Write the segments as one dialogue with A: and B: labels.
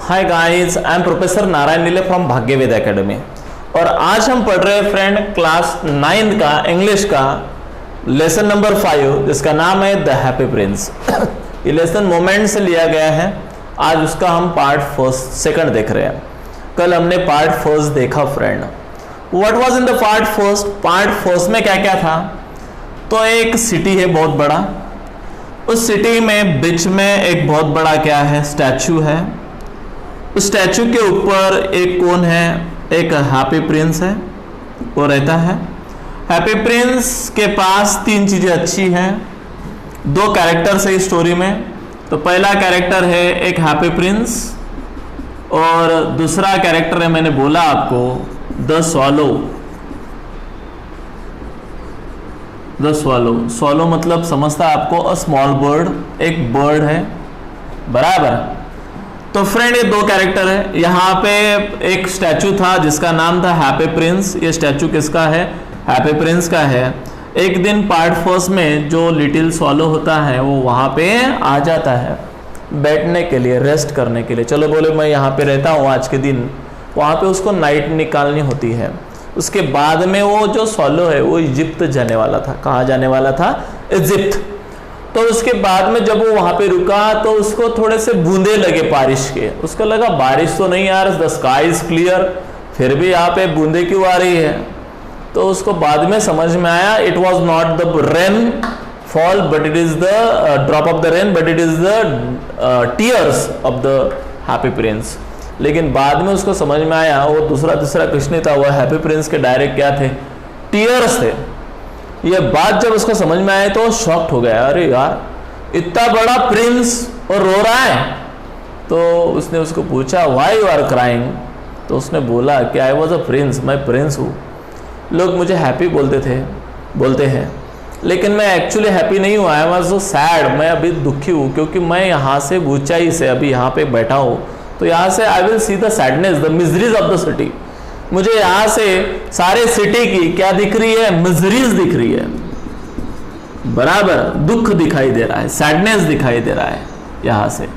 A: Hi guys, I am professor Narayan नीले from भाग्यवेद academy. और आज हम पढ़ रहे हैं फ्रेंड क्लास 9 का इंग्लिश का लेसन नंबर 5 जिसका नाम है द हैप्पी प्रिंस। ये लेसन मोमेंट से लिया गया है। आज उसका हम पार्ट सेकंड देख रहे हैं। कल हमने पार्ट फर्स्ट देखा friend. What was in the part first? Part first में क्या क्या था? तो एक सिटी है बहुत बड़ा, उस सिटी में बीच में एक बहुत बड़ा क्या है, स्टैचू है। उस स्टैचू के ऊपर एक कौन है, एक हैप्पी प्रिंस है, वो रहता है। हैप्पी प्रिंस के पास 3 चीजें अच्छी हैं। 2 कैरेक्टर्स है इस स्टोरी में। तो पहला कैरेक्टर है एक हैप्पी प्रिंस और दूसरा कैरेक्टर है, मैंने बोला आपको, the swallow. The swallow, swallow मतलब समझता आपको, अ स्मॉल बर्ड, एक बर्ड है, बराबर। तो फ्रेंड ये 2 कैरेक्टर है। यहाँ पे एक स्टैचू था जिसका नाम था हैप्पी प्रिंस। ये स्टैचू किसका है? हैप्पी प्रिंस का है। एक दिन पार्ट फर्स्ट में जो लिटिल स्वॉलो होता है वो वहाँ पे आ जाता है बैठने के लिए, रेस्ट करने के लिए। चलो बोले मैं यहाँ पे रहता हूँ आज के दिन। वहाँ पे उसको नाइट निकालनी होती है। उसके बाद में वो जो स्वॉलो है वो इजिप्ट जाने वाला था। कहाँ जाने वाला था? इजिप्ट। तो उसके बाद में जब वो वहां पे रुका तो उसको थोड़े से बूंदे लगे बारिश के। उसको लगा बारिश तो नहीं यार, द स्काई इज क्लियर, फिर भी यहाँ पे बूंदे क्यों आ रही है? तो उसको बाद में समझ में आया, it was not the rain fall but it is the drop of the rain, but it is the tears of the happy Prince. लेकिन बाद में उसको समझ में आया वो दूसरा कुछ नहीं था, वो हैप्पी प्रिंस के डायरेक्ट क्या थे? टीयर्स थे। ये बात जब उसको समझ में आए तो शॉक्ड हो गया, अरे यार इतना बड़ा प्रिंस और रो रहा है। तो उसने उसको पूछा व्हाई यू आर क्राइंग? तो उसने बोला कि आई वॉज अ प्रिंस, मैं प्रिंस हूँ। लोग मुझे हैप्पी बोलते हैं, लेकिन मैं एक्चुअली हैप्पी नहीं हूँ। आई वॉज सो सैड, मैं अभी दुखी हूँ क्योंकि मैं यहाँ से ऊंचाई से अभी यहाँ पे बैठा हूँ। तो यहाँ से I will see the sadness, the miseries of the city. मुझे यहाँ से सारे सिटी की क्या दिख रही है? मिजरीज दिख रही है, बराबर। दुख दिखाई दे रहा है, सैडनेस दिखाई दे रहा है यहाँ से।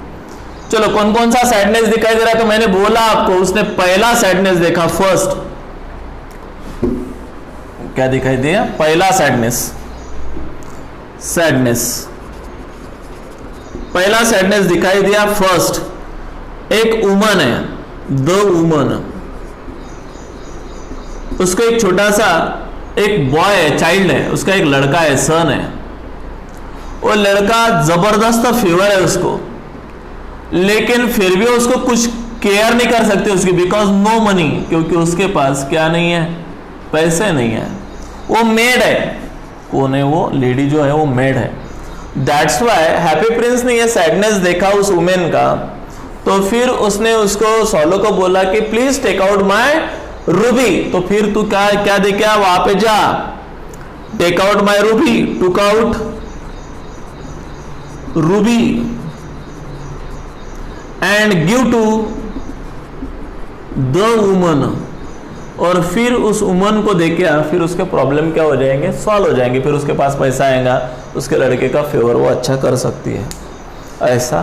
A: चलो कौन कौन सा सैडनेस दिखाई दे रहा है? तो मैंने बोला आपको, उसने पहला सैडनेस देखा, फर्स्ट क्या दिखाई दिया? पहला सैडनेस पहला सैडनेस दिखाई दिया। फर्स्ट एक वुमन है, द वुमन। उसको एक छोटा सा एक बॉय है, चाइल्ड है, उसका एक लड़का है, सन है। वो लड़का जबरदस्त फीवर है उसको, लेकिन फिर भी उसको कुछ केयर नहीं कर सकते उसकी, बिकॉज नो मनी, क्योंकि उसके पास क्या नहीं है? पैसे नहीं है। वो मेड है। कौन है वो? लेडी जो है वो मेड है। दैट्स वाई हैप्पी प्रिंस ने ये सैडनेस देखा उस वुमेन का। तो फिर उसने उसको स्वॉलो को बोला कि please take out my ruby. तो फिर तू क्या दे, क्या वहां पे जा, take out my ruby, took out ruby and give to the woman. और फिर उस वुमन को दे के फिर उसके प्रॉब्लम क्या हो जाएंगे? सॉल्व हो जाएंगे। फिर उसके पास पैसा आएगा, उसके लड़के का फेवर वो अच्छा कर सकती है। ऐसा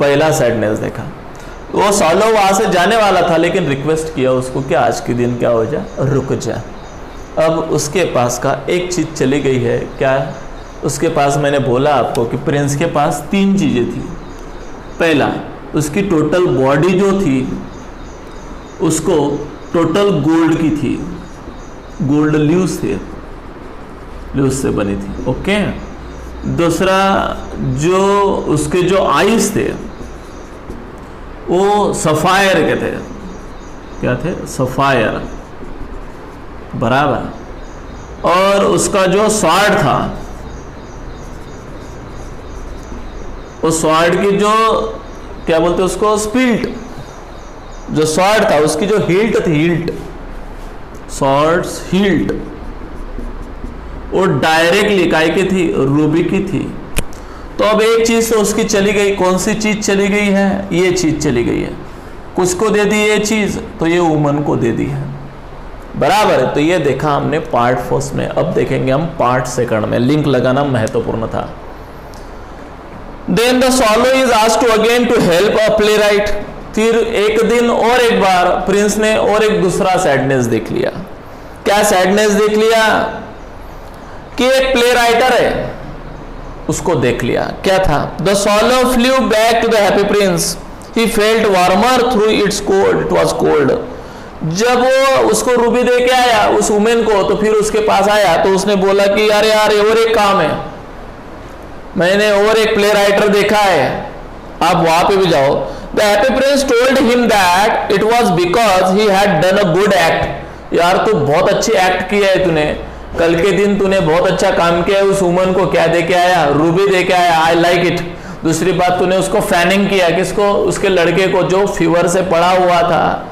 A: पहला सैडनेस देखा। वो सॉलो वहां से जाने वाला था, लेकिन रिक्वेस्ट किया उसको कि आज के दिन क्या हो जा, रुक जा। अब उसके पास का एक चीज चली गई है। क्या? उसके पास, मैंने बोला आपको कि प्रिंस के पास 3 चीजें थी। पहला, उसकी टोटल बॉडी जो थी उसको टोटल गोल्ड की थी, गोल्ड लीव्स थे, लीव्स से बनी थी, ओके। दूसरा, जो उसके जो आईज थे वो सफायर के थे। क्या थे? सफायर, बराबर। और उसका जो स्वॉर्ड था, वो स्वॉर्ड की जो क्या बोलते उसको, स्पिल्ट, जो स्वॉर्ड था उसकी जो हिल्ट थी, हिल्ट, स्वॉर्ड्स हिल्ट, वो डायरेक्टली काय की थी? रूबी की थी। तो अब एक चीज तो उसकी चली गई। कौन सी चीज चली गई है? ये चीज चली गई है। किसको दे दी ये चीज? तो ये वुमन को दे दी है, बराबर है। तो ये देखा हमने पार्ट फर्स्ट में। अब देखेंगे हम पार्ट सेकंड में। लिंक लगाना महत्वपूर्ण था। Then the swallow is asked to again to help a playwright. फिर एक दिन और एक बार प्रिंस ने और एक दूसरा सैडनेस देख लिया। क्या सैडनेस देख लिया? कि एक प्ले राइटर है, उसको देख लिया। क्या था? The swallow flew back to the happy prince. He felt warmer through its cold. It was cold. जब वो उसको रूबी दे के आया उस वुमेन को, तो फिर उसके पास आया तो उसने बोला कि अरे यार और एक काम है, मैंने और एक प्ले राइटर देखा है, आप वहां पे भी जाओ। The happy prince told him that it was because he had done a good act. यार तू बहुत अच्छी एक्ट किया है, तूने कल के दिन तूने बहुत अच्छा काम किया है। उस वुमन को क्या दे के आया? रूबी दे के आया। I like it. दूसरी बात, तूने उसको फैनिंग किया। किसको? उसके लड़के को जो फीवर से पड़ा हुआ था,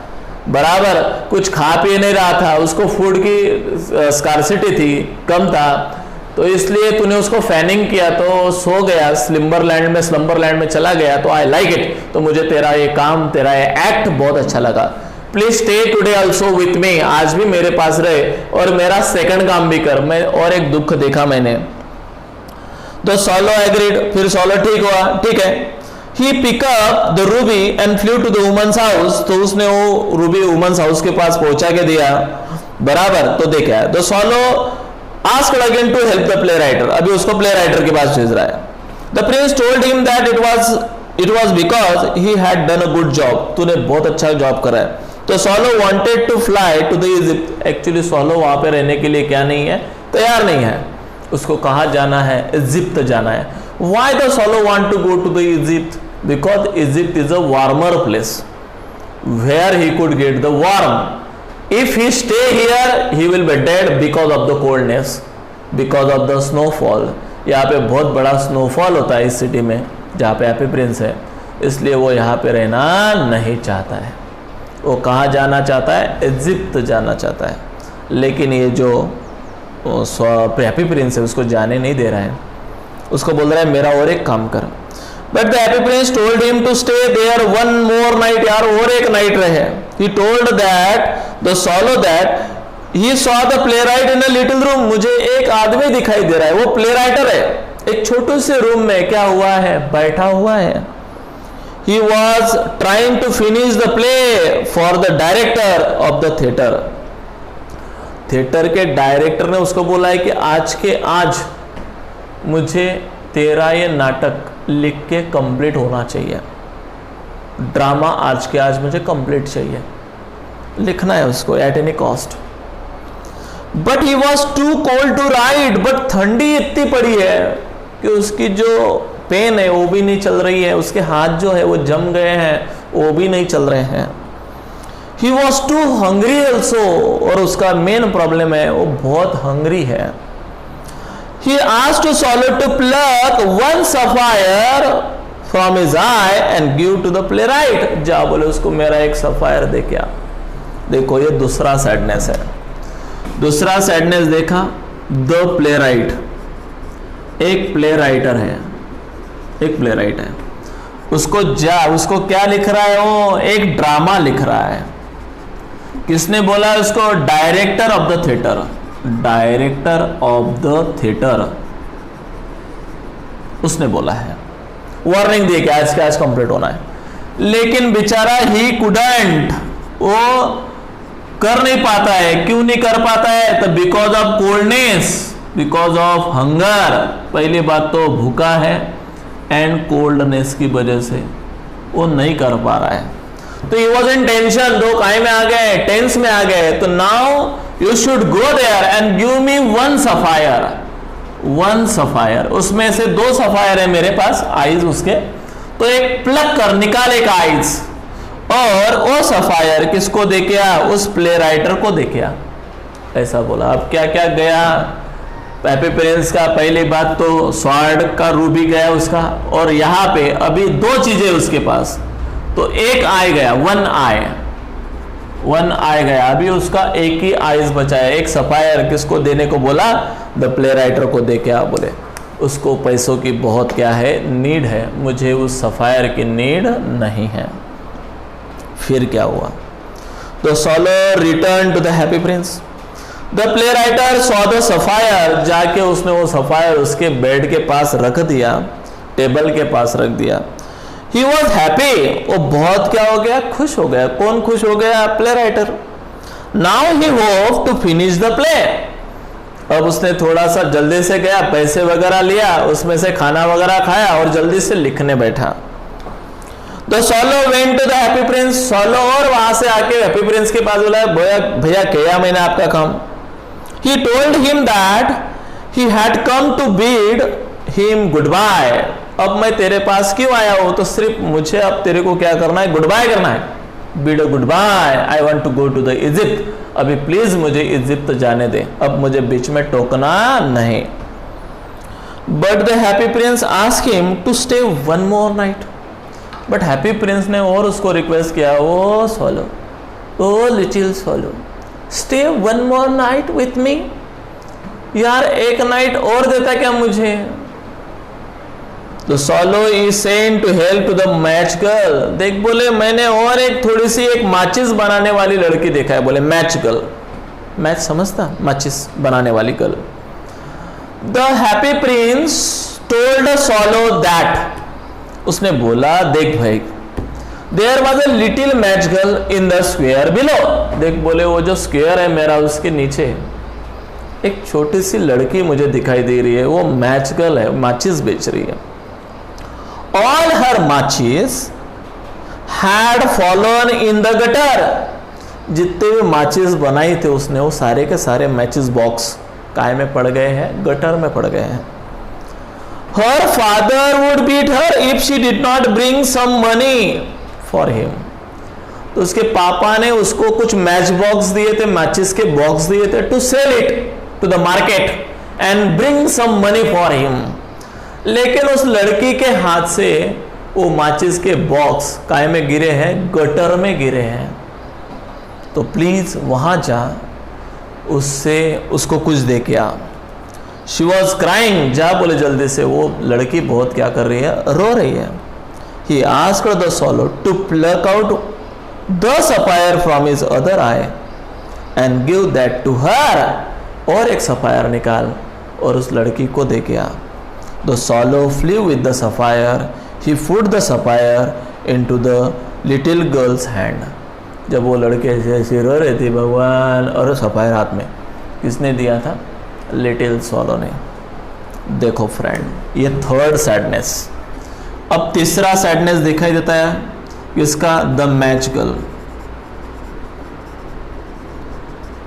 A: बराबर कुछ खा पी नहीं रहा था, उसको फूड की स्कार्सिटी थी, कम था, तो इसलिए तूने उसको फैनिंग किया तो सो गया, स्लम्बर लैंड में चला गया। तो आई लाइक इट। तो मुझे तेरा ये काम, तेरा ये एक्ट बहुत अच्छा लगा। Please stay today also with me. आज भी मेरे पास रहे और मेरा सेकंड काम भी कर। मैं और एक दुख देखा मैंने। तो सॉलो एग्रीड। फिर सॉलो ठीक हुआ, ठीक है। He pick up the ruby and flew to the women's house. तो उसने वो रूबी वुमेन्स हाउस के पास पहुंचा के दिया, बराबर। तो देखा the swallow asked again to help the play writer. अभी उसको प्ले राइटर के पास भेज रहा है। The prince told him that it was because he had done a good job. तूने बहुत अच्छा जॉब करा है। तो swallow wanted to fly to the Egypt. Actually swallow वहां पे रहने के लिए क्या नहीं है, तैयार नहीं है। उसको कहाँ जाना है? इजिप्ट जाना है। Why the swallow want to go to the Egypt? Because Egypt is a warmer place where he could get the warm. If he stay here he will be dead because of the coldness, because of the snowfall. यहाँ पे बहुत बड़ा snowfall होता है इस city में जहाँ पे हैप्पी प्रिंस है, इसलिए वो यहाँ पे रहना नहीं चाहता है। वो कहाँ जाना चाहता है? इजिप्ट जाना चाहता है। लेकिन ये जो हैप्पी प्रिंस है उसको जाने नहीं दे रहा है, उसको बोल रहा है मेरा और एक काम कर। But the happy prince told him to stay there one more night. यार और एक नाइट रहे। He told that the swallow that he saw the playwright in a little room. मुझे एक आदमी दिखाई दे रहा है, वो प्ले राइटर है, एक छोटे से रूम में क्या हुआ है? बैठा हुआ है। He was trying to finish the play for the director of the theater. Theatre के डायरेक्टर ने उसको बोला है कि आज के आज मुझे तेरा ये नाटक लिख के कंप्लीट होना चाहिए। ड्रामा आज के आज मुझे कंप्लीट चाहिए, लिखना है उसको at any cost. But he was too cold to write. But ठंडी इतनी पड़ी है कि उसकी जो पेन है वो भी नहीं चल रही है, उसके हाथ जो है वो जम गए हैं, वो भी नहीं चल रहे हैं। He was too hungry also, और उसका मेन प्रॉब्लम है वो बहुत हंग्री है। He asked to Solo to pluck one sapphire from his eye and give to the playwright. जा बोले उसको मेरा एक सफायर दे क्या। देखो ये दूसरा सैडनेस है। दूसरा सैडनेस देखा, द प्लेराइट। एक प्ले राइटर है, एक प्ले राइट है, उसको क्या लिख रहा है? वो एक ड्रामा लिख रहा है। किसने बोला है उसको? Director of the theatre. Director of the theatre उसने बोला है, वार्निंग दे के आज के आज कंप्लीट होना है। लेकिन बेचारा ही कुडंट, वो कर नहीं पाता है। क्यों नहीं कर पाता है? तो because of coldness, because of hunger. पहली बात तो भूखा है एंड कोल्डनेस की वजह से वो नहीं कर पा रहा है। तो ही वॉज इन टेंशन, दो काय में आ गए, टेंस में आ गए। तो now you should go there and give me one sapphire. One sapphire, उसमें से दो सफायर है मेरे पास, आईज उसके, तो एक प्लग कर निकाल एक आईज, और वो सफायर किसको दे के आ? उस प्ले राइटर को दे के आ। ऐसा बोला। अब क्या क्या गया हैप्पी प्रिंस का? पहली बात तो स्वॉर्ड का रूबी गया उसका, और यहाँ पे अभी दो चीजें उसके पास। तो एक आई गया, वन आई गया। अभी उसका एक ही आइज बचा है। एक सफायर किसको देने को बोला? द प्ले राइटर को दे के आ। बोले उसको पैसों की बहुत क्या है? नीड है, मुझे उस सफायर की नीड नहीं है। फिर क्या हुआ? तो swallow return to the happy prince. The play writer saw the sapphire. जाके उसने वो सफायर उसके बेड के पास रख दिया, टेबल के पास रख दिया। ही वॉज हैप्पी, वो बहुत क्या हो गया, खुश हो गया। कौन खुश हो गया, play writer. Now he hope to finish the play, अब उसने थोड़ा सा जल्दी से गया, पैसे वगैरह लिया, उसमें से खाना वगैरह खाया और जल्दी से लिखने बैठा। The swallow went to the happy prince, swallow और वहां से आके हैप्पी प्रिंस के पास बोला, भैया किया मैंने आपका काम। He told him that he had come to bid him goodbye, अब मैं तेरे पास क्यों आया हूं, तो सिर्फ मुझे अब तेरे को क्या करना है, गुड बाय करना है। Bid goodbye, I want to go to the Egypt, अभी प्लीज मुझे इजिप्ट जाने दे, अब मुझे बीच में टोकना नहीं। But the happy prince ask him to stay one more night, but happy prince ने और उसको रिक्वेस्ट किया, O swallow, O little swallow, stay one more night with me, यार एक नाइट और देता क्या मुझे। तो swallow is sent to help to the match girl, देख बोले मैंने और एक थोड़ी सी एक माचिस बनाने वाली लड़की देखा है, बोले मैच गर्ल, मैच समझता, माचिस बनाने वाली girl. The happy prince told swallow that, उसने बोला देख भाई, there was a little match girl in the square below, देख बोले वो जो स्क्वेयर है मेरा उसके नीचे एक छोटी सी लड़की मुझे दिखाई दे रही है, वो मैच गर्ल है, माचिस बेच रही है। All her matches had fallen in the gutter, जितने भी माचिस बनाई थे उसने, वो सारे के सारे मैचिस बॉक्स काय में पड़ गए हैं, गटर में पड़ गए हैं। Her father would beat her if she did not bring some money for him, तो उसके पापा ने उसको कुछ मैच बॉक्स दिए थे, माचिस के बॉक्स दिए थे, to sell it to the market and bring some money for him, लेकिन उस लड़की के हाथ से वो माचिस के बॉक्स काय में गिरे हैं, गटर में गिरे हैं। तो प्लीज वहां जा, उससे उसको कुछ दे के आ। शी वॉज क्राइंग, जा बोले जल्दी से, वो लड़की बहुत क्या कर रही है, रो रही है। He asked the swallow to pluck out the sapphire from his other eye and give that to her, और एक सफायर निकाल और उस लड़की को दे के आ। The swallow flew with the sapphire. He put the sapphire into the little girl's hand. जब वो लड़के ऐसे रो रहे थे भगवान, और सफायर हाथ में किसने दिया था, लिटिल स्वॉलो ने। देखो फ्रेंड, ये थर्ड सैडनेस। अब तीसरा सैडनेस दिखाई देता है इसका, द मैच गर्ल।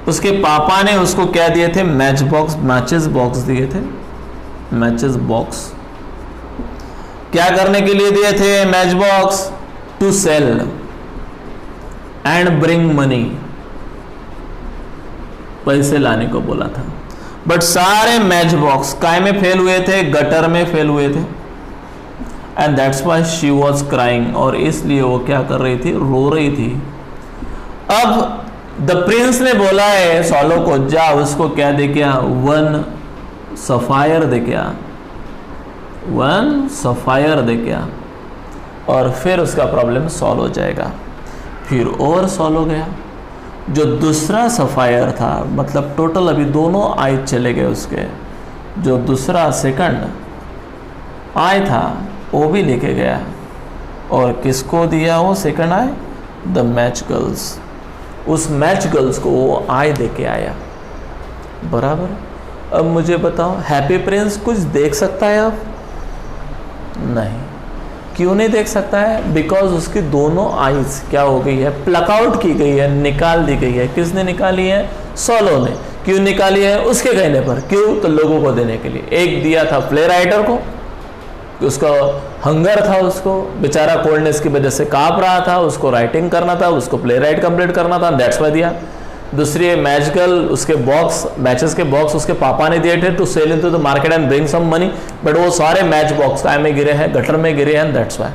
A: उसके पापा ने उसको क्या दिए थे, मैच बॉक्स, मैचेस बॉक्स दिए थे। मैचेस बॉक्स क्या करने के लिए दिए थे, match box to sell and bring money, पैसे लाने को बोला था। बट सारे मैच बॉक्स काय में फेल हुए थे, गटर में फेल हुए थे। And that's why she was crying, और इसलिए वो क्या कर रही थी, रो रही थी। अब द प्रिंस ने बोला है सॉलो को, जा उसको क्या दे क्या, वन सफायर दे क्या, वन सफायर दे क्या, और फिर उसका प्रॉब्लम सॉल्व हो जाएगा। फिर और सॉल्व हो गया। जो दूसरा सफायर था, मतलब टोटल अभी दोनों आई चले गए उसके, जो दूसरा सेकंड आई था वो भी लेके गया, और किसको दिया वो second I, the match girls. उस मैच गर्ल्स को वो आई दे के आया, बराबर। अब मुझे बताओ, हैप्पी प्रिंस कुछ देख सकता है अब? नहीं। क्यों नहीं देख सकता है? बिकॉज उसकी दोनों आईज क्या हो गई है, प्लक आउट की गई है, निकाल दी गई है। किसने निकाली है? सॉलो ने। क्यों निकाली है? उसके कहने पर। क्यों? तो लोगों को देने के लिए। एक दिया था प्ले राइटर को, उसका हंगर था, उसको बेचारा कोल्डनेस की वजह से कांप रहा था, उसको राइटिंग करना था, उसको प्ले राइट कंप्लीट करना था, दैट्स वाई दिया। दूसरी मैच गर्ल, उसके बॉक्स, मैचेस के बॉक्स उसके पापा ने दिए थे to sell into the market and bring some money, but वो सारे मैच बॉक्स काय में गिरे हैं, गटर में गिरे हैं, दैट्स वाई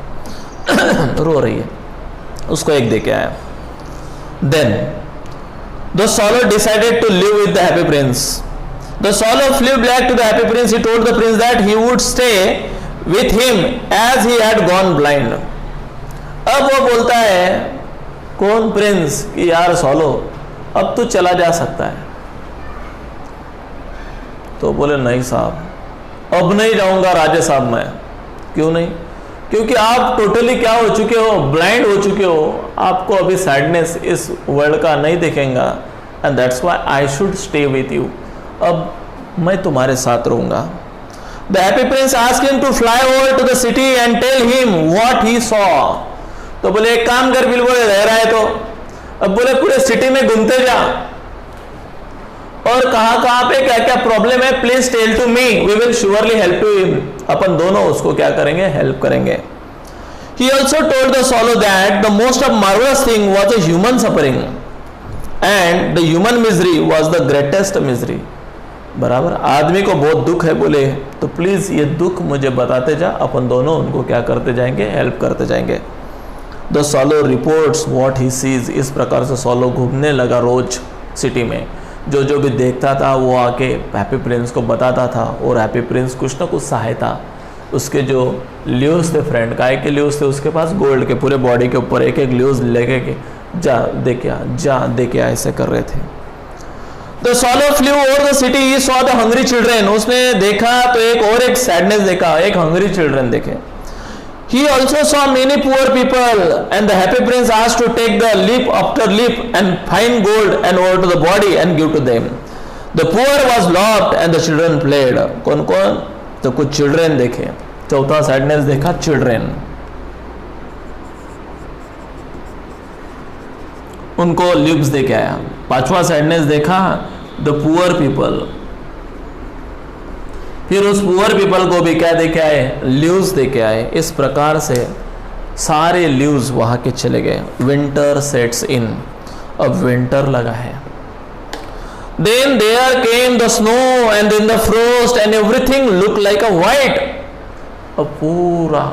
A: रो रही है। उसको एक दे के आया। Then the swallow decided to live with the happy prince. The swallow flew back to the happy prince. He told the prince that he would stay with him as he had gone blind. अब वो बोलता है कौन? Prince, कि यार सॉलो अब तू चला जा सकता है। तो बोले नहीं साहब, अब नहीं जाऊंगा राजे साहब मैं। क्यों नहीं? क्योंकि आप टोटली क्या हो चुके हो, ब्लाइंड हो चुके हो, आपको अभी सैडनेस इस वर्ल्ड का नहीं दिखेगा, and that's why I should stay with you, अब मैं तुम्हारे साथ रहूंगा। The happy prince asked him to fly over to the city and tell him what he saw. तो बोले एक काम कर, बिल्कुल रह रहा है तो अब बोले पूरे सिटी में घूमते जा और कहां पे क्या क्या प्रॉब्लम है, please tell to me, we will surely help to him, अपन दोनों उसको क्या करेंगे, हेल्प करेंगे। He also told the swallow that the most of marvelous thing was a human suffering and the human misery was the greatest misery. बराबर, आदमी को बहुत दुख है बोले तो प्लीज ये दुख मुझे बताते जा, अपन दोनों उनको क्या करते जाएंगे, हेल्प करते जाएंगे। The सॉलो reports what he sees, इस प्रकार से सॉलो घूमने लगा रोज सिटी में, जो जो भी देखता था वो आके हैप्पी प्रिंस को बताता था, और हैप्पी प्रिंस कुछ ना कुछ सहायता, उसके जो ल्यूज थे फ्रेंड, काय के ल्यूज थे उसके पास, गोल्ड के, पूरे बॉडी के ऊपर एक एक ल्यूज लेके के जा दे के ऐसे कर रहे थे। The swallow flew over the city, he saw the hungry children, उसने देखा तो एक सैडनेस देखा, एक hungry children देखे। He also saw many poor people and the happy prince asked to take the leaf after leaf and find gold and over to the body and give to them. The poor was locked and the children played. कौन कौन, तो कुछ children देखे, चौथा sadness देखा children, उनको lubes दे के आया। पांचवा सैडनेस देखा द पुअर पीपल, फिर उस पुअर पीपल को भी क्या दे के आए, ल्यूज दे के आए। इस प्रकार से सारे ल्यूज वहां के चले गए। विंटर सेट्स इन, अब विंटर लगा है। Then there came the snow and then the frost and everything look like a white. अब पूरा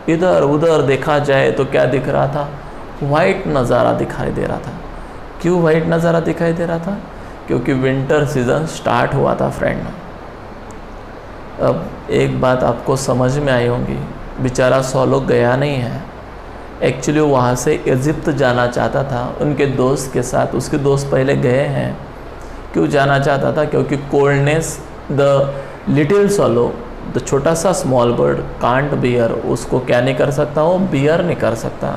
A: इधर उधर देखा जाए तो क्या दिख रहा था, व्हाइट नज़ारा दिखाई दे रहा था। क्यों व्हाइट नज़ारा दिखाई दे रहा था, क्योंकि विंटर सीजन स्टार्ट हुआ था फ्रेंड। अब एक बात आपको समझ में आई होगी, बेचारा सॉलो गया नहीं है, एक्चुअली वहाँ से इजिप्ट जाना चाहता था उनके दोस्त के साथ, उसके दोस्त पहले गए हैं। क्यों जाना चाहता था, क्योंकि कोल्डनेस द लिटिल सॉलो, द छोटा सा स्मॉल बर्ड कांट बियर, उसको क्या नहीं कर सकता, वो बियर नहीं कर सकता,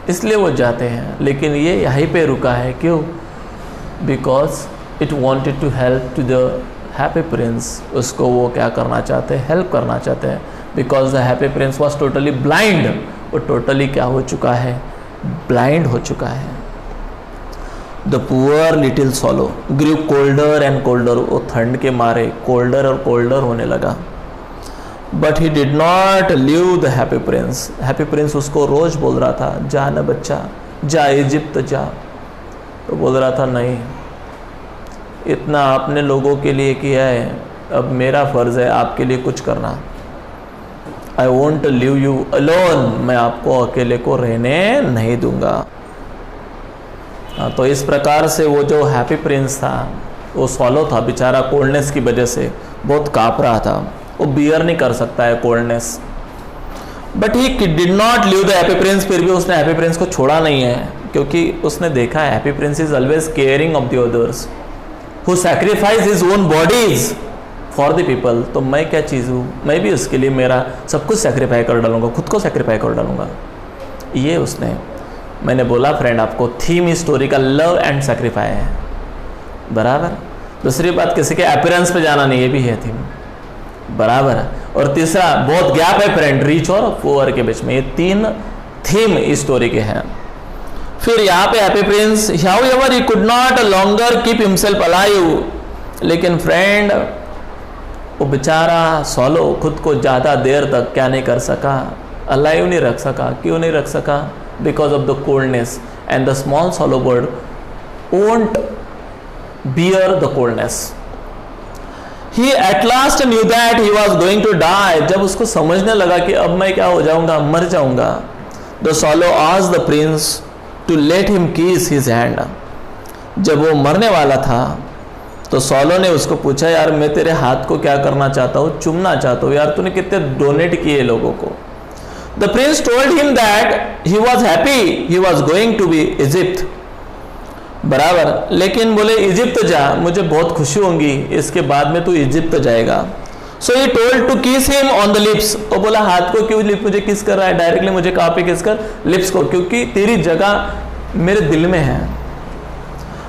A: इसलिए वो जाते हैं। लेकिन ये यहीं पे रुका है, क्यों, because it wanted to help to the happy prince, उसको वो क्या करना चाहते हैं, हेल्प करना चाहते हैं। Because the happy prince was totally blind, वो टोटली क्या हो चुका है, ब्लाइंड हो चुका है। The poor little swallow grew colder and colder, वो ठंड के मारे कोल्डर और कोल्डर होने लगा। But he did not leave the happy prince, happy prince उसको रोज बोल रहा था, जा ना बच्चा, जा इजिप्ट जा, तो बोल रहा था नहीं, इतना आपने लोगों के लिए किया है, अब मेरा फ़र्ज़ है आपके लिए कुछ करना। I want to leave you alone, मैं आपको अकेले को रहने नहीं दूंगा। तो इस प्रकार से वो जो हैप्पी प्रिंस था, वो सॉलो था बेचारा, कोल्डनेस की वजह से बहुत काँप रहा था, वो बियर नहीं कर सकता है coldness. But he did not leave the happy Prince, फिर भी उसने हैप्पी प्रिंस को छोड़ा नहीं है, क्योंकि उसने देखा है happy Prince is always caring of the others who sacrifice his own bodies for the people. तो मैं क्या चीज़ हूँ, मैं भी उसके लिए मेरा सब कुछ सेक्रीफाई कर डालूंगा, खुद को सेक्रीफाई कर डालूंगा। ये उसने, मैंने बोला फ्रेंड आपको, थीम इस स्टोरी का लव एंड सेक्रीफाई है, बराबर। दूसरी बात, किसी के अपीयरेंस पे जाना नहीं, ये भी है थीम, बराबर। और तीसरा, बहुत गैप है फ्रेंड, रिच और पुअर के बीच में, ये तीन थीम इस स्टोरी के हैं। फिर यहाँ पे happy Prince, however he could not longer keep himself alive, लेकिन फ्रेंड वो बेचारा सॉलो खुद को ज़्यादा देर तक क्या नहीं कर सका, अलाइव नहीं रख सका। क्यों नहीं रख सका, because of the coldness, and the small सॉलो bird won't bear the coldness. He at last knew that he was going to die, जब उसको समझने लगा कि अब मैं क्या हो जाऊंगा, मर जाऊंगा। The swallow asked the prince to let him kiss his hand. जब वो मरने वाला था तो सॉलो ने उसको पूछा, यार मैं तेरे हाथ को क्या करना चाहता हूँ, चूमना चाहता हूँ, यार तूने कितने डोनेट किए लोगों को। The prince told him that he was happy, he was going to be Egypt, बराबर। लेकिन बोले इजिप्ट जा, मुझे बहुत खुशी होंगी इसके बाद में तू इजिप्ट जाएगा। सो ही टोल्ड टू किस हिम ऑन द लिप्स, वो बोला हाथ को क्यों मुझे किस कर रहा है डायरेक्टली, मुझे कहाँ पे किस कर, लिप्स को, क्योंकि तेरी जगह मेरे दिल में है।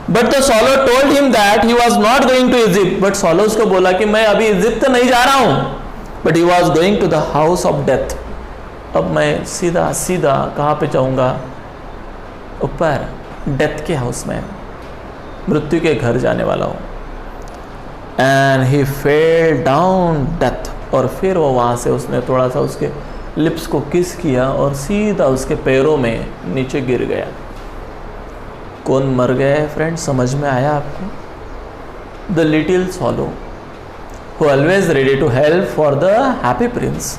A: But the swallow told him that he was not going to Egypt, but swallow उसको बोला कि मैं अभी इजिप्ट नहीं जा रहा हूं, but he was going to the house of death, अब मैं सीधा सीधा कहाँ पे जाऊंगा, ऊपर डेथ के हाउस में, मृत्यु के घर जाने वाला हूं। And he fell down death, और फिर वो वहाँ से उसने थोड़ा सा उसके लिप्स को किस किया और सीधा उसके पैरों में नीचे गिर गया। कौन मर गया है फ्रेंड, समझ में आया आपको? The little swallow who always ready to help for the happy prince,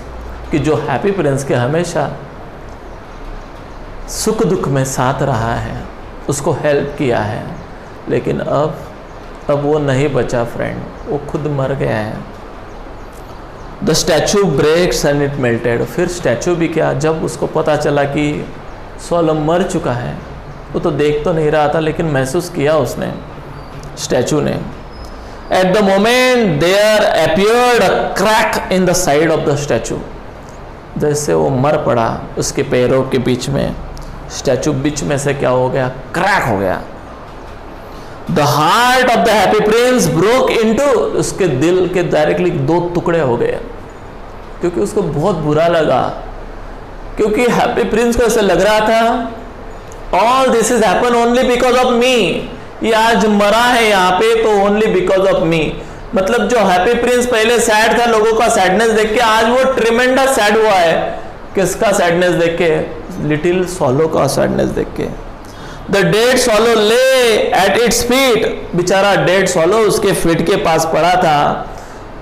A: कि जो हैप्पी प्रिंस के हमेशा सुख दुख में साथ रहा है, उसको हेल्प किया है, लेकिन अब वो नहीं बचा फ्रेंड, वो खुद मर गया है। The statue breaks and it melted, फिर स्टैचू भी क्या, जब उसको पता चला कि सॉलो मर चुका है, वो तो देख तो नहीं रहा था लेकिन महसूस किया उसने, स्टैचू ने। At the moment there appeared a crack in the side of the statue, जैसे वो मर पड़ा उसके पैरों के बीच में, स्टैचू बीच में से क्या हो गया, क्रैक हो गया। The heart of the happy Prince broke into, उसके दिल के डायरेक्टली दो टुकड़े हो गए, क्योंकि उसको बहुत बुरा लगा, क्योंकि हैप्पी प्रिंस को ऐसा लग रहा था all this is happen only because of me, ये आज मरा है यहाँ पे तो ओनली बिकॉज ऑफ मी। मतलब जो हैप्पी प्रिंस पहले सैड था लोगों का सैडनेस देख के, आज वो ट्रिमेंडस सैड हुआ है। किसका सैडनेस देख के? लिटिल सॉलो का सैडनेस देख के। द डेड सॉलो ले एट इट्स फीट, बेचारा डेड सॉलो उसके फीट के पास पड़ा था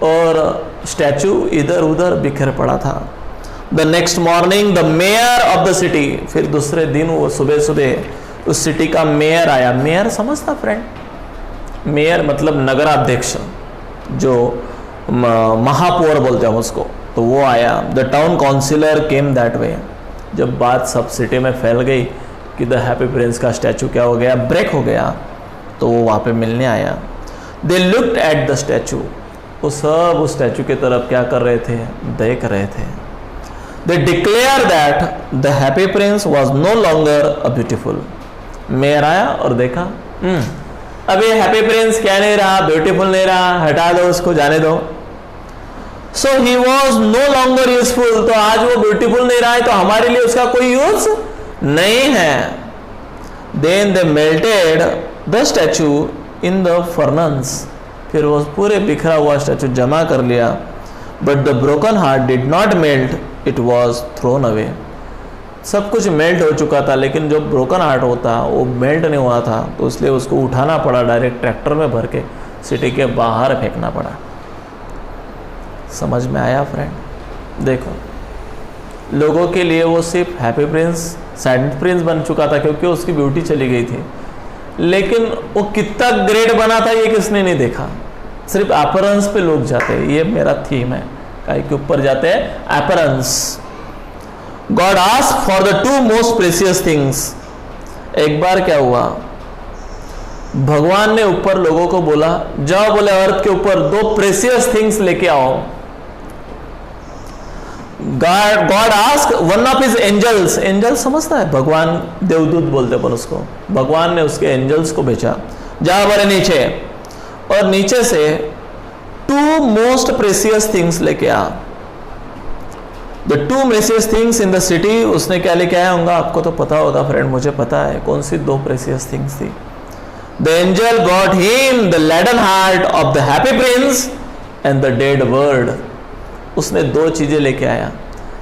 A: और स्टैचू इधर उधर बिखर पड़ा था। The next morning the mayor of the city, फिर दूसरे दिन वो सुबह सुबह उस सिटी का मेयर आया। मेयर समझता फ्रेंड? मेयर मतलब नगराध्यक्ष, जो महापौर बोलते हैं उसको, तो वो आया। The town councillor came that way, जब बात सब सिटी में फैल गई कि द हैप्पी प्रिंस का स्टैचू क्या हो गया, ब्रेक हो गया, तो वो वहाँ पे मिलने आया। They looked at the statue, वो सब उस स्टैचू की तरफ क्या कर रहे थे, देख रहे थे। They declare that the happy prince was no longer a beautiful. Mayor आया और देखा अब ये हैप्पी प्रिंस क्या नहीं रहा, ब्यूटीफुल नहीं रहा, हटा दो उसको, जाने दो। So he was no longer useful, तो आज वो ब्यूटीफुल नहीं रहा है तो हमारे लिए उसका कोई यूज नहीं है। Then they melted the statue in the furnace, फिर वो पूरे बिखरा हुआ स्टैचू जमा कर लिया। But the broken heart did not melt, it was thrown away. सब कुछ मेल्ट हो चुका था लेकिन जो ब्रोकन हार्ट होता वो मेल्ट नहीं हुआ था, तो इसलिए उसको उठाना पड़ा, डायरेक्ट ट्रैक्टर में भर के सिटी के बाहर फेंकना पड़ा। समझ में आया फ्रेंड? देखो, लोगों के लिए वो सिर्फ हैप्पी प्रिंस, सैड प्रिंस बन चुका था क्योंकि उसकी ब्यूटी चली गई थी, लेकिन वो कितना ग्रेट बना था ये किसने नहीं देखा। सिर्फ अपीयरेंस पे लोग जाते हैं, ये मेरा थीम है, काहे के ऊपर जाते हैं, appearance. God asked for the two most precious things. एक बार क्या हुआ, भगवान ने ऊपर लोगों को बोला, जाओ बोले अर्थ के ऊपर दो प्रेशियस थिंग्स लेके आओ। God asked one of his angels, angel समझता है भगवान, देवदूत बोलते पर उसको, भगवान ने उसके एंजल्स को भेजा, जाओ बोले नीचे, और नीचे से टू मोस्ट प्रेशियस थिंग्स लेके आ। The two precious things in the city, उसने क्या लेके आया होगा आपको तो पता होगा फ्रेंड, मुझे पता है कौन सी दो प्रेशियस थिंग्स थी। The angel got him the leaden heart of the happy prince and the dead word. उसने दो चीजें लेके आया,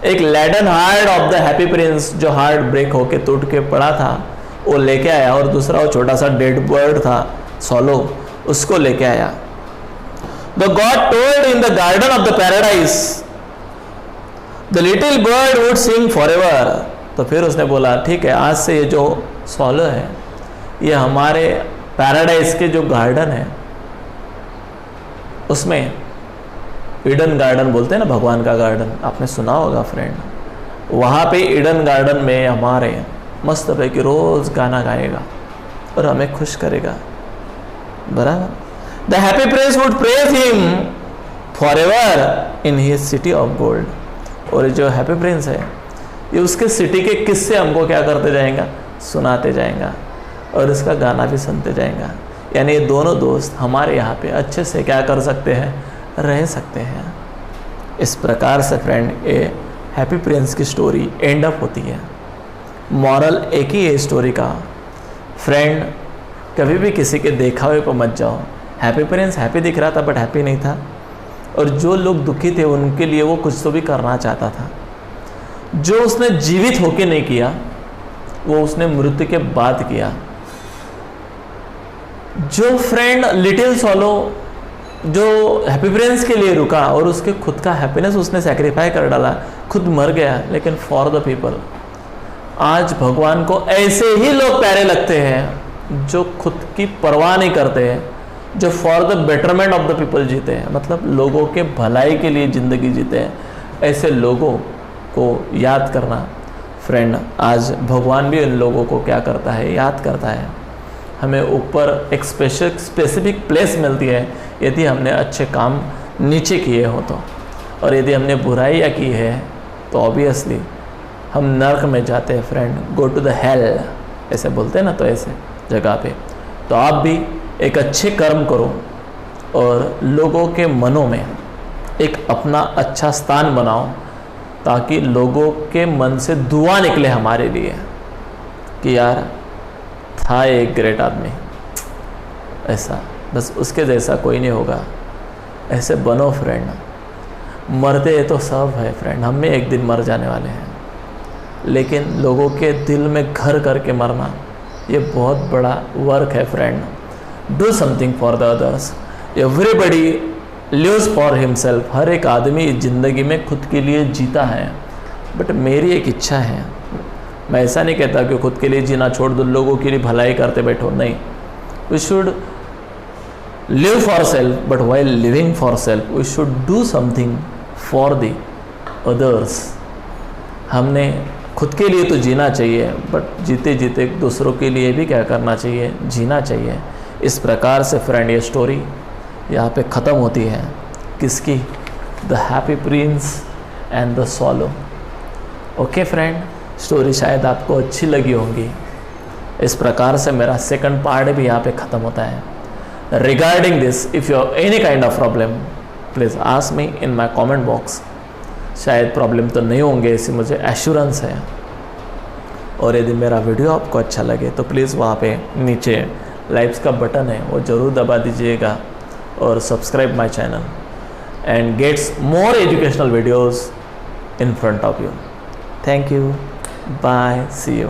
A: एक leaden heart of the happy prince जो हार्ट ब्रेक होके टूट के पड़ा था वो लेके आया, और दूसरा वो छोटा सा डेड बर्ड था सॉलो, उसको लेके आया। The God told in the garden of the paradise the little bird would Singh forever. तो फिर उसने बोला ठीक है, आज से ये जो सॉलो है ये हमारे पैराडाइज के जो गार्डन है उसमें, ईडन गार्डन बोलते हैं ना भगवान का गार्डन, आपने सुना होगा फ्रेंड, वहाँ पे ईडन गार्डन में हमारे मस्त है कि रोज गाना गाएगा और हमें खुश करेगा, बराबर। The happy Prince would praise him forever in his city of gold. और जो हैप्पी प्रिंस है ये उसके सिटी के किस्से हमको क्या करते जाएगा, सुनाते जाएगा और इसका गाना भी सुनते जाएगा। यानी ये दोनों दोस्त हमारे यहाँ पे अच्छे से क्या कर सकते हैं, रह सकते हैं। इस प्रकार से फ्रेंड ये हैप्पी प्रिंस की स्टोरी एंड अप होती है। मॉरल एक ही है स्टोरी का, फ्रेंड कभी भी किसी के देखा हुए पर मत जाओ। हैप्पी प्रिंस हैप्पी दिख रहा था बट हैप्पी नहीं था, और जो लोग दुखी थे उनके लिए वो कुछ तो भी करना चाहता था। जो उसने जीवित होके नहीं किया वो उसने मृत्यु के बाद किया। जो फ्रेंड लिटिल सॉलो जो हैप्पी प्रिंस के लिए रुका और उसके खुद का हैप्पीनेस उसने सैक्रिफाई कर डाला, खुद मर गया लेकिन फॉर द पीपल। आज भगवान को ऐसे ही लोग प्यारे लगते हैं जो खुद की परवाह नहीं करते हैं, जो for the betterment of the people जीते हैं, मतलब लोगों के भलाई के लिए ज़िंदगी जीते हैं। ऐसे लोगों को याद करना फ्रेंड, आज भगवान भी इन लोगों को क्या करता है, याद करता है। हमें ऊपर एक स्पेसिफिक प्लेस मिलती है यदि हमने अच्छे काम नीचे किए हो तो, और यदि हमने बुराइयाँ की है तो ऑब्वियसली हम नर्क में जाते हैं friend, go to the hell ऐसे बोलते हैं ना, तो ऐसे जगह पे। तो आप भी एक अच्छे कर्म करो और लोगों के मनों में एक अपना अच्छा स्थान बनाओ, ताकि लोगों के मन से दुआ निकले हमारे लिए कि यार था एक ग्रेट आदमी, ऐसा बस उसके जैसा कोई नहीं होगा। ऐसे बनो फ्रेंड। मरते तो सब है फ्रेंड, हम भी एक दिन मर जाने वाले हैं, लेकिन लोगों के दिल में घर करके मरना ये बहुत बड़ा वर्क है friend. Do something for the others. Everybody lives for himself. हर एक आदमी ज़िंदगी में खुद के लिए जीता है, बट मेरी एक इच्छा है, मैं ऐसा नहीं कहता कि खुद के लिए जीना छोड़ दो, लोगों के लिए भलाई करते बैठो, नहीं। We should live for self, but while living for self we should do something for the others. हमने खुद के लिए तो जीना चाहिए, बट जीते जीते दूसरों के लिए भी क्या करना चाहिए, जीना चाहिए। इस प्रकार से फ्रेंड ये स्टोरी यहाँ पे ख़त्म होती है। किसकी? The happy prince and the सॉलो। Okay friend, story शायद आपको अच्छी लगी होगी। इस प्रकार से मेरा सेकंड पार्ट भी यहाँ पे ख़त्म होता है। Regarding this, if you have any kind of problem, please ask me in my comment box. शायद प्रॉब्लम तो नहीं होंगे, ऐसी मुझे एश्योरेंस है। और यदि मेरा वीडियो आपको अच्छा लगे तो प्लीज़ वहाँ पे नीचे लाइक्स का बटन है वो ज़रूर दबा दीजिएगा, और subscribe my channel and gets more educational videos in front of you. Thank you, bye, see you.